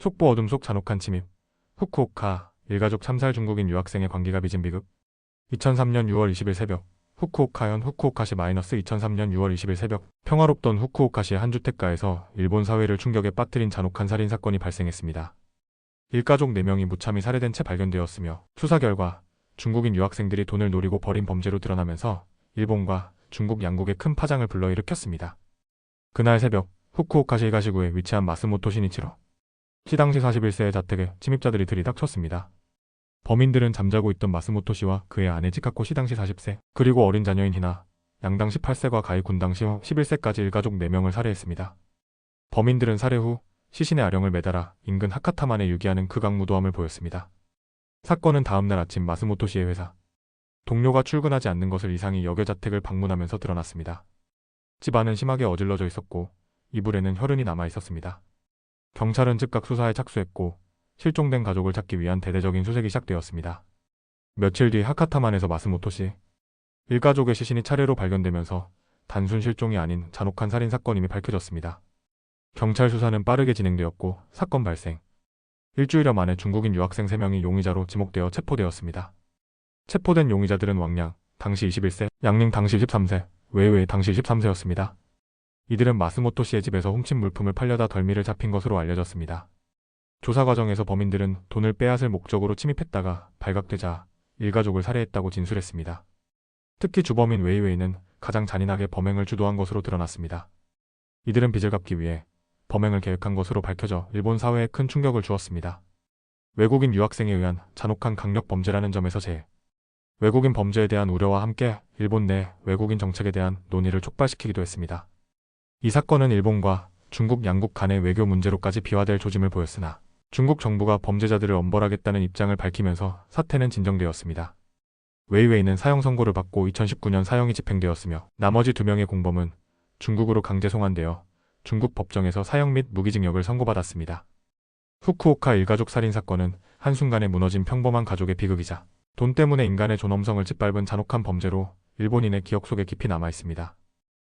속보 어둠 속 잔혹한 침입. 후쿠오카 일가족 참살 중국인 유학생의 관계가 빚은 비극. 2003년 6월 20일 새벽 후쿠오카현 후쿠오카시 -2003년 6월 20일 새벽 평화롭던 후쿠오카시의 한 주택가에서 일본 사회를 충격에 빠뜨린 잔혹한 살인사건이 발생했습니다. 일가족 4명이 무참히 살해된 채 발견되었으며 수사 결과 중국인 유학생들이 돈을 노리고 벌인 범죄로 드러나면서 일본과 중국 양국에 큰 파장을 불러일으켰습니다. 그날 새벽 후쿠오카시 히가시구에 위치한 마스모토 시니치로 시 당시 41세의 자택에 침입자들이 들이닥쳤습니다. 범인들은 잠자고 있던 마스모토 씨와 그의 아내 치카코 씨 당시 40세, 그리고 어린 자녀인 히나, 양당 18세과 가이 군 당시 11세까지 일가족 4명을 살해했습니다. 범인들은 살해 후 시신의 아령을 매달아 인근 하카타만에 유기하는 극악무도함을 보였습니다. 사건은 다음날 아침 마스모토 씨의 회사 동료가 출근하지 않는 것을 이상히 여겨 자택을 방문하면서 드러났습니다. 집안은 심하게 어질러져 있었고 이불에는 혈흔이 남아 있었습니다. 경찰은 즉각 수사에 착수했고 실종된 가족을 찾기 위한 대대적인 수색이 시작되었습니다. 며칠 뒤 하카타만에서 마스모토 씨 일가족의 시신이 차례로 발견되면서 단순 실종이 아닌 잔혹한 살인사건임이 밝혀졌습니다. 경찰 수사는 빠르게 진행되었고 사건 발생 일주일여 만에 중국인 유학생 3명이 용의자로 지목되어 체포되었습니다. 체포된 용의자들은 왕양 당시 21세, 양닝 당시 13세, 웨이웨이 당시 13세였습니다. 이들은 마스모토 씨의 집에서 훔친 물품을 팔려다 덜미를 잡힌 것으로 알려졌습니다. 조사 과정에서 범인들은 돈을 빼앗을 목적으로 침입했다가 발각되자 일가족을 살해했다고 진술했습니다. 특히 주범인 웨이웨이는 가장 잔인하게 범행을 주도한 것으로 드러났습니다. 이들은 빚을 갚기 위해 범행을 계획한 것으로 밝혀져 일본 사회에 큰 충격을 주었습니다. 외국인 유학생에 의한 잔혹한 강력 범죄라는 점에서 외국인 범죄에 대한 우려와 함께 일본 내 외국인 정책에 대한 논의를 촉발시키기도 했습니다. 이 사건은 일본과 중국 양국 간의 외교 문제로까지 비화될 조짐을 보였으나 중국 정부가 범죄자들을 엄벌하겠다는 입장을 밝히면서 사태는 진정되었습니다. 웨이웨이는 사형 선고를 받고 2019년 사형이 집행되었으며 나머지 2명의 공범은 중국으로 강제 송환되어 중국 법정에서 사형 및 무기징역을 선고받았습니다. 후쿠오카 일가족 살인사건은 한순간에 무너진 평범한 가족의 비극이자 돈 때문에 인간의 존엄성을 짓밟은 잔혹한 범죄로 일본인의 기억 속에 깊이 남아있습니다.